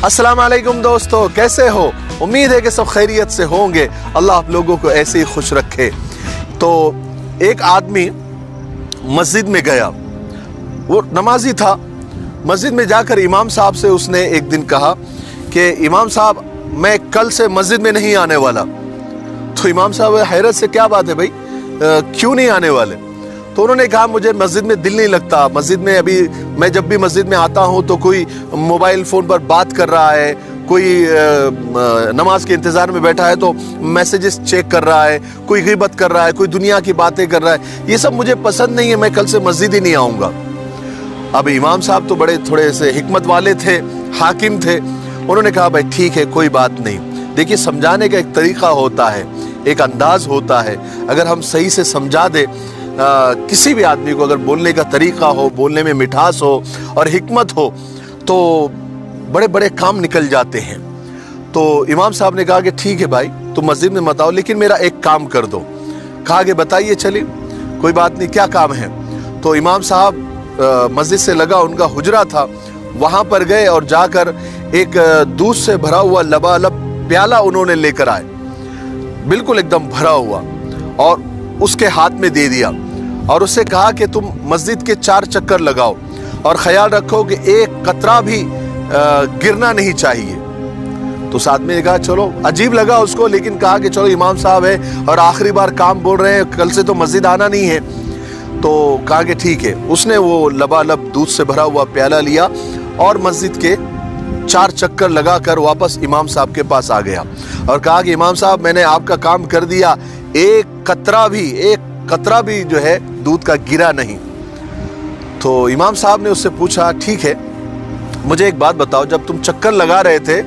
अस्सलाम वालेकुम दोस्तों, कैसे हो? उम्मीद है कि सब खैरियत से होंगे। अल्लाह आप लोगों को ऐसे ही खुश रखे। तो एक आदमी मस्जिद में गया, वो नमाजी था। मस्जिद में जाकर इमाम साहब से उसने एक दिन कहा कि इमाम साहब, मैं कल से मस्जिद में नहीं आने वाला। तो इमाम साहब हैरत से, क्या बात है भाई, क्यों नहीं आने वाले? तो उन्होंने कहा, मुझे मस्जिद में दिल नहीं लगता। मस्जिद में अभी मैं जब भी मस्जिद में आता हूँ तो कोई मोबाइल फ़ोन पर बात कर रहा है, कोई नमाज के इंतज़ार में बैठा है तो मैसेजेस चेक कर रहा है, कोई ग़ीबत कर रहा है, कोई दुनिया की बातें कर रहा है। ये सब मुझे पसंद नहीं है, मैं कल से मस्जिद ही नहीं आऊँगा। अब इमाम साहब तो बड़े थोड़े से हिकमत वाले थे, हाकिम थे। उन्होंने कहा, भाई ठीक है, कोई बात नहीं। देखिए, समझाने का एक तरीक़ा होता है, एक अंदाज़ होता है। अगर हम सही से समझा दे किसी भी आदमी को, अगर बोलने का तरीक़ा हो, बोलने में मिठास हो और हिकमत हो, तो बड़े बड़े काम निकल जाते हैं। तो इमाम साहब ने कहा कि ठीक है भाई, तुम मस्जिद में मत आओ, लेकिन मेरा एक काम कर दो। कहा कि बताइए। चलिए, कोई बात नहीं, क्या काम है? तो इमाम साहब मस्जिद से लगा उनका हुजरा था, वहाँ पर गए और जाकर एक दूध से भरा हुआ लबालब प्याला उन्होंने लेकर आए, बिल्कुल एकदम भरा हुआ, और उसके हाथ में दे दिया और उससे कहा कि तुम मस्जिद के 4 चक्कर लगाओ और ख्याल रखो कि एक कतरा भी गिरना नहीं चाहिए। तो उस आदमी ने कहा, चलो, अजीब लगा उसको, लेकिन कहा कि चलो, इमाम साहब है और आखिरी बार काम बोल रहे हैं, कल से तो मस्जिद आना नहीं है। तो कहा कि ठीक है। उसने वो लबालब दूध से भरा हुआ प्याला लिया और मस्जिद के 4 चक्कर लगाकर वापस इमाम साहब के पास आ गया और कहा कि इमाम साहब, मैंने आपका काम कर दिया, एक कतरा भी जो है दूध का गिरा नहीं। तो इमाम साहब ने उससे पूछा, ठीक है, मुझे एक बात बताओ, जब तुम चक्कर लगा रहे थे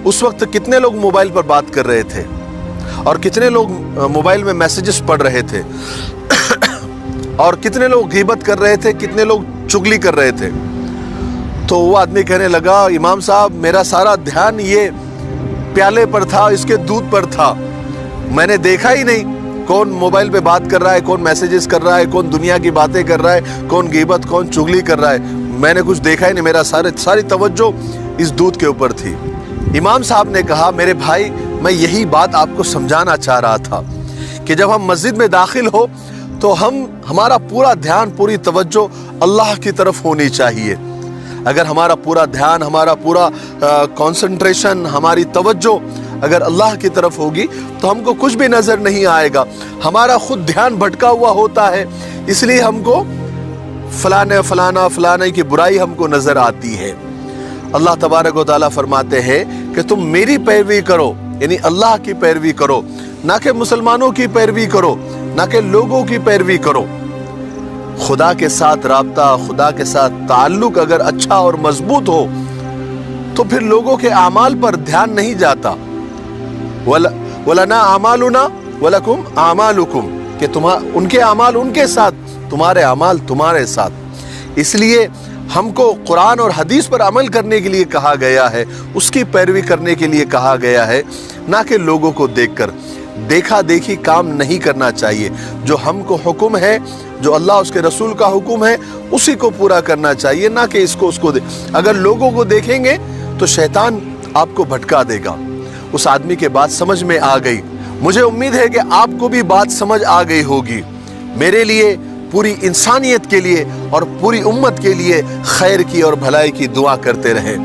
उस वक्त कितने लोग मोबाइल पर बात कर रहे थे और कितने लोग मोबाइल में मैसेजेस पढ़ रहे थे और कितने लोग गीबत कर रहे थे, कितने लोग चुगली कर रहे थे? तो वो आदमी कहने लगा, इमाम साहब, मेरा सारा ध्यान ये प्याले पर था, इसके दूध पर था। मैंने देखा ही नहीं कौन मोबाइल पे बात कर रहा है, कौन मैसेजेस कर रहा है, कौन दुनिया की बातें कर रहा है, कौन गीबत, कौन चुगली कर रहा है। मैंने कुछ देखा ही नहीं, मेरा सारी तवज्जो इस दूध के ऊपर थी। इमाम साहब ने कहा, मेरे भाई, मैं यही बात आपको समझाना चाह रहा था कि जब हम मस्जिद में दाखिल हो तो हमारा पूरा ध्यान, पूरी तवज्जो अल्लाह की तरफ होनी चाहिए। अगर हमारा पूरा ध्यान, हमारा पूरा कंसंट्रेशन, हमारी तवज्जो अगर अल्लाह की तरफ होगी तो हमको कुछ भी नज़र नहीं आएगा। हमारा खुद ध्यान भटका हुआ होता है, इसलिए हमको फलाने की बुराई हमको नज़र आती है। अल्लाह तबारक व तआला फरमाते हैं कि तुम मेरी पैरवी करो, यानी अल्लाह की पैरवी करो, ना कि मुसलमानों की पैरवी करो, ना कि लोगों की पैरवी करो। खुदा के साथ राब्ता, खुदा के साथ ताल्लुक अगर अच्छा और मजबूत हो तो फिर लोगों के आमाल पर ध्यान नहीं जाता। वलना आमालुना वलकुम आमालुकुम, कि उनके अमाल उनके साथ, तुम्हारे अमाल तुम्हारे साथ। इसलिए हमको कुरान और हदीस पर अमल करने के लिए कहा गया है, उसकी पैरवी करने के लिए कहा गया है, ना कि लोगों को देखकर। देखा देखी काम नहीं करना चाहिए। जो हमको हुक्म है, जो अल्लाह उसके रसूल का हुक्म है, उसी को पूरा करना चाहिए, ना कि इसको उसको अगर लोगों को देखेंगे तो शैतान आपको भटका देगा। उस आदमी के बात समझ में आ गई। मुझे उम्मीद है कि आपको भी बात समझ आ गई होगी। मेरे लिए, पूरी इंसानियत के लिए और पूरी उम्मत के लिए खैर की और भलाई की दुआ करते रहें।